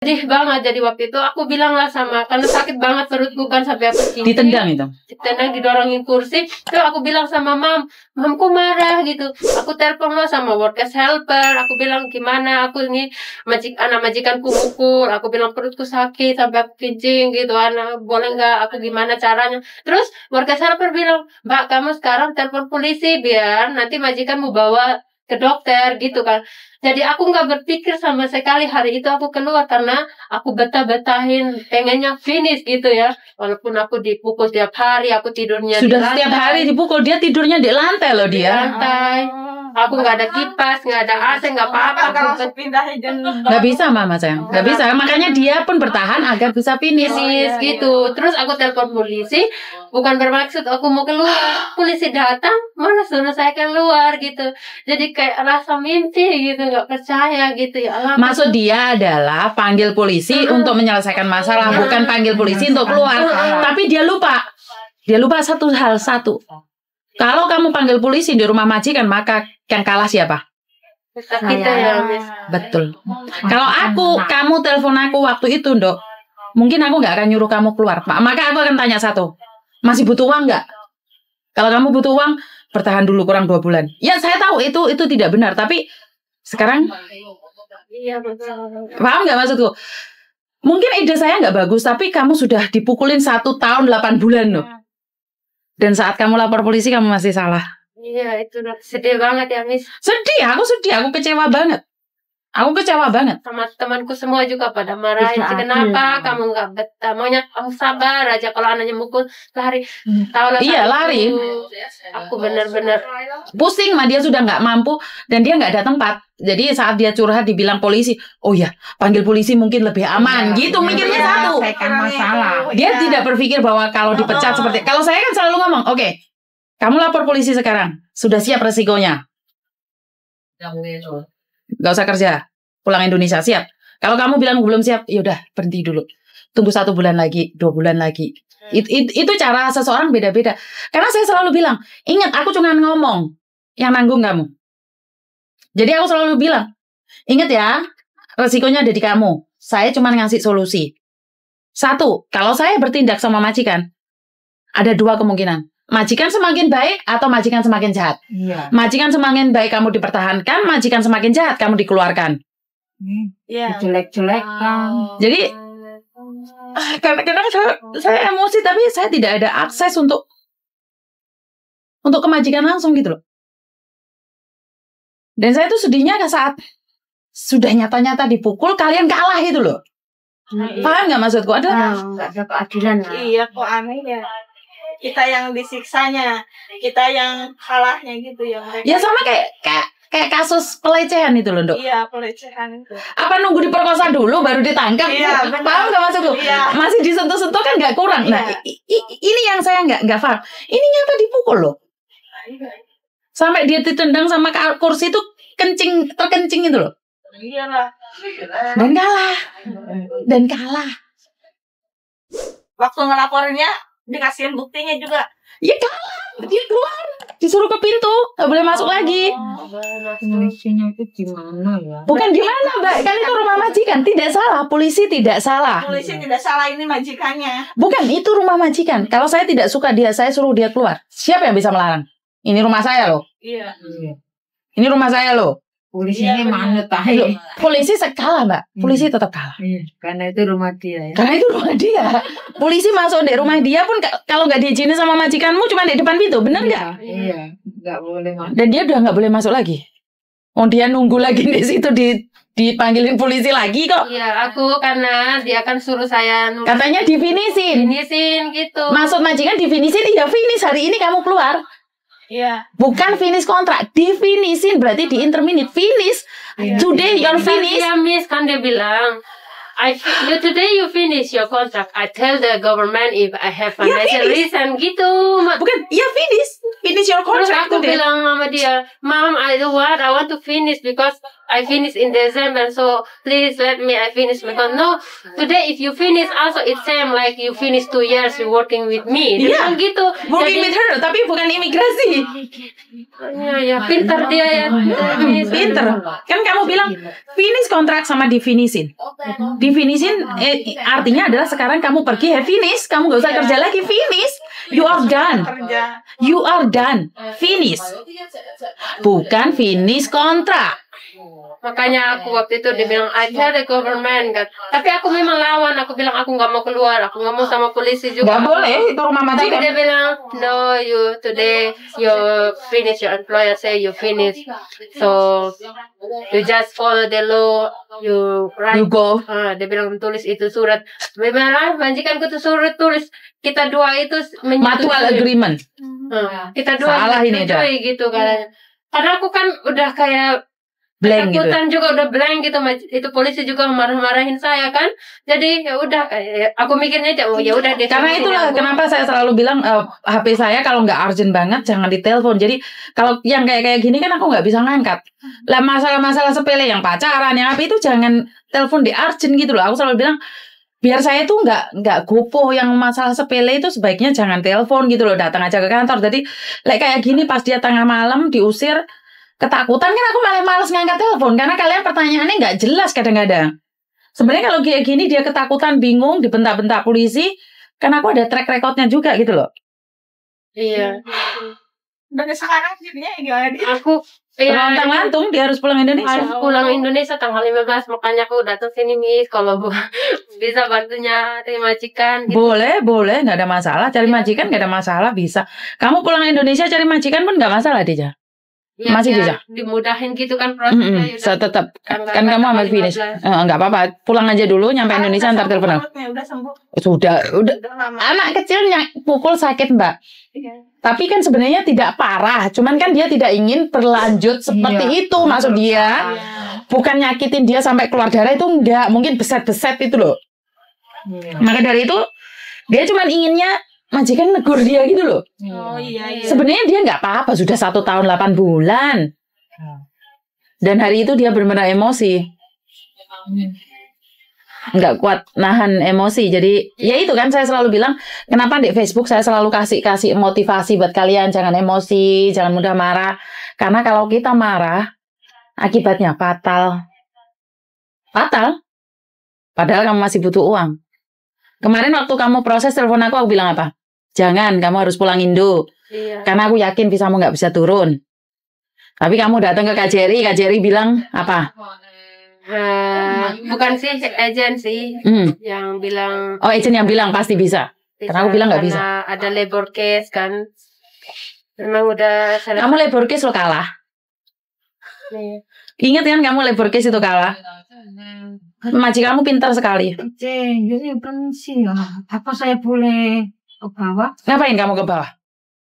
Sedih banget. Jadi waktu itu aku bilang lah karena sakit banget perutku kan sampai aku cincin. Ditendang itu? Ditendang, didorongin kursi. Terus aku bilang sama mamku marah gitu. Aku telepon lah sama workers helper. Aku bilang gimana, aku ini anak majikanku mukul. Aku bilang perutku sakit sampai aku kencing gitu. Anak boleh nggak? Aku gimana caranya? Terus workers helper bilang, Mbak kamu sekarang telepon polisi biar nanti majikanmu bawa ke dokter gitu kan. Jadi aku nggak berpikir sama sekali hari itu aku keluar karena aku betahin pengennya finish gitu ya. Walaupun aku dipukul tiap hari, aku tidurnya sudah di lantai. Setiap hari dipukul, dia tidurnya di lantai loh dia. Di lantai. Aku nggak ada kipas, nggak ada AC, nggak apa-apa. Nggak bisa mama sayang, nggak bisa. Makanya dia pun bertahan agar bisa finish gitu. Terus aku telepon polisi, bukan bermaksud aku mau keluar. Polisi datang, mana suruh saya keluar gitu. Jadi kayak rasa mimpi gitu, nggak percaya gitu ya Allah. Maksud dia adalah panggil polisi untuk menyelesaikan masalah, bukan panggil polisi untuk keluar. Tapi dia lupa satu hal. Kalau kamu panggil polisi di rumah majikan, maka yang kalah siapa? Kita ya, Miss. Betul. Kalau kamu telepon aku waktu itu, Dok, mungkin aku nggak akan nyuruh kamu keluar. Maka aku akan tanya satu, masih butuh uang nggak? Kalau kamu butuh uang, bertahan dulu kurang 2 bulan. Ya saya tahu itu tidak benar, tapi sekarang, Iya betul. paham nggak maksudku? Mungkin ide saya nggak bagus, tapi kamu sudah dipukulin 1 tahun 8 bulan loh. Dan saat kamu lapor polisi, kamu masih salah. Iya, itu sedih banget ya, Miss. Sedih, aku kecewa banget. Sama temanku semua juga pada marahin. Kenapa kamu nggak betah? Maunya kamu sabar aja. Kalau anaknya mukul lari. Iya lari. Aku benar-benar pusing, dia sudah nggak mampu dan dia nggak ada tempat. Jadi saat dia curhat dibilang polisi, oh ya panggil polisi mungkin lebih aman. Gitu mikirnya satu. Masalah. Dia tidak berpikir bahwa kalau dipecat seperti. Kalau saya kan selalu ngomong, oke, kamu lapor polisi sekarang. Sudah siap resikonya? Gak usah kerja, pulang Indonesia, siap. Kalau kamu bilang belum siap, yaudah berhenti dulu. Tunggu 1 bulan lagi, 2 bulan lagi. Itu cara seseorang beda-beda. Karena saya selalu bilang, ingat aku cuma ngomong, yang nanggung kamu. Jadi aku selalu bilang, ingat ya, resikonya ada di kamu. Saya cuma ngasih solusi. 1, kalau saya bertindak sama majikan, ada 2 kemungkinan. Majikan semakin baik atau majikan semakin jahat. Iya. Majikan semakin baik kamu dipertahankan, majikan semakin jahat kamu dikeluarkan. Iya. Jelek-jelekan. Jadi kadang-kadang saya emosi, tapi saya tidak ada akses untuk ke majikan langsung gitu loh. Dan saya tuh sedihnya saat sudah nyata-nyata dipukul, kalian kalah gitu loh. Paham nggak maksudku? Ada nggak ada keadilan. Iya, kok aneh ya. Kita yang disiksanya, kita yang kalahnya gitu ya. Ya sama kayak kasus pelecehan itu loh, Dok. Iya, pelecehan itu. Apa nunggu diperkosa dulu baru ditangkap? Iya, paham nggak maksudku? Iya. Masih disentuh-sentuh kan nggak kurang. Iya. Nah, ini yang saya nggak paham. Ini nyata dipukul loh. Sampai dia ditendang sama kursi itu terkencing itu loh. Iyalah. Dan kalah. Waktu ngelaporinnya dikasihin buktinya juga. Ya kalah, dia keluar, disuruh ke pintu, nggak boleh masuk lagi. Polisinya itu gimana ya? Bukan gimana, Mbak, kan itu rumah majikan, tidak salah, polisi tidak salah. Polisi tidak salah, ini majikannya. Bukan, itu rumah majikan. Kalau saya tidak suka dia, saya suruh dia keluar. Siapa yang bisa melarang? Ini rumah saya loh. Iya. Ini rumah saya loh. Polisi ini manut tahi. Polisi kalah, Mbak. Polisi tetap kalah. Iya, karena itu rumah dia ya. Karena itu rumah dia. Polisi masuk di rumah dia pun kalau nggak diizinin sama majikanmu cuma di depan pintu, bener nggak? Iya, nggak boleh masuk. Dan dia udah nggak boleh masuk lagi. Oh, dia nunggu lagi di situ dipanggilin polisi lagi kok. Iya, aku karena dia kan suruh saya katanya difinisin gitu. Maksud majikan difinisin, iya finish hari ini kamu keluar. Iya. Bukan finish kontrak, difinisin berarti di interminute finish. Today you're finish. Iya, Miss, kan dia bilang, today you finish your contract. I tell the government if I have financial reason gitu. Bukan, ya finish your contract. Terus aku bilang sama dia, Mom, I want to finish because I finish in December, so please let me I finish. Because no, today if you finish also it's same like you finish 2 years you working with me. Dia bilang gitu. Working with her, tapi bukan imigrasi. Ya pintar dia ya. Pinter. Kan kamu bilang finish kontrak sama definisin. Definisin artinya adalah sekarang kamu pergi, finish. Kamu gak usah kerja lagi, finish. You are done. You are done. Finish. Bukan finish kontrak. Makanya aku waktu itu dia bilang I tell the government kan. Tapi aku memang lawan. Aku bilang aku nggak mau keluar. Aku nggak mau sama polisi juga. Nggak boleh. Itu rumah majikan. Tapi dia bilang no, you today you finish, your employer say you finish. So you just follow the law. You write. You go. Dia bilang tulis itu surat. Memang majikanku tuh surat tulis. Kita dua itu mutual agreement. Kita dua salah ini dah. Gitu kan. Karena aku kan udah kayak blank gitu. Juga udah blank gitu. Itu polisi juga marah-marahin saya kan. Jadi ya udah aku mikirnya oh ya udah deh. Karena itulah kenapa saya selalu bilang HP saya kalau nggak urgent banget jangan ditelepon. Jadi kalau yang kayak gini kan aku nggak bisa ngangkat. Lah masalah-masalah sepele yang pacaran yang apa itu jangan telepon di urgent gitu loh. Aku selalu bilang biar saya tuh nggak gopoh yang masalah sepele itu sebaiknya jangan telepon gitu loh, datang aja ke kantor. Jadi kayak gini pas dia tengah malam diusir ketakutan kan aku malah males ngangkat telepon karena kalian pertanyaannya nggak jelas kadang-kadang. Sebenarnya kalau kayak gini dia ketakutan, bingung, dibentak-bentak polisi, kan aku ada track recordnya juga gitu loh. Iya. Dan sekarang jadinya gimana? Aku lantung dia harus pulang Indonesia. Harus pulang Indonesia tanggal 15, makanya aku datang sini Miss kalau bisa bantunya cari majikan. Gitu. Boleh, nggak ada masalah. Cari majikan nggak ada masalah, bisa. Kamu pulang Indonesia cari majikan pun nggak masalah Deja. Ya, masih bisa. Dimudahin gitu kan prosesnya. So, tetap kan kamu ambil finish. Nggak apa-apa. Pulang aja dulu nyampe Indonesia ntar telepon. Udah sembuh. Sudah. Anak kecilnya pukul sakit Mbak. Iya. Tapi kan sebenarnya tidak parah. Cuman kan dia tidak ingin berlanjut seperti itu maksud dia. Bukan nyakitin dia sampai keluar darah itu enggak. Mungkin beset-beset itu loh. Maka dari itu dia cuman inginnya majikan negur dia gitu loh. Oh iya. Sebenarnya dia nggak apa-apa, sudah 1 tahun 8 bulan. Dan hari itu dia benar-benar emosi. Nggak kuat nahan emosi. Jadi ya itu kan saya selalu bilang, kenapa di Facebook saya selalu kasih motivasi buat kalian, jangan emosi, jangan mudah marah. Karena kalau kita marah, akibatnya fatal. Fatal. Padahal kamu masih butuh uang. Kemarin waktu kamu proses telepon aku bilang apa? Jangan, kamu harus pulang Indo. Iya. Karena aku yakin visamu nggak bisa turun. Tapi kamu datang ke KJRI bilang apa? Bukan sih, agen sih yang bilang. Oh, agen yang bilang pasti bisa. Karena aku bilang nggak bisa. Ada labor case kan. Memang udah. Kamu labor case lo kalah. Nih. Ingat kan kamu labor case itu kalah. Majikan kamu pintar sekali. Jadi pensi ya. Apa saya boleh ke bawah? Ngapain kamu ke bawah?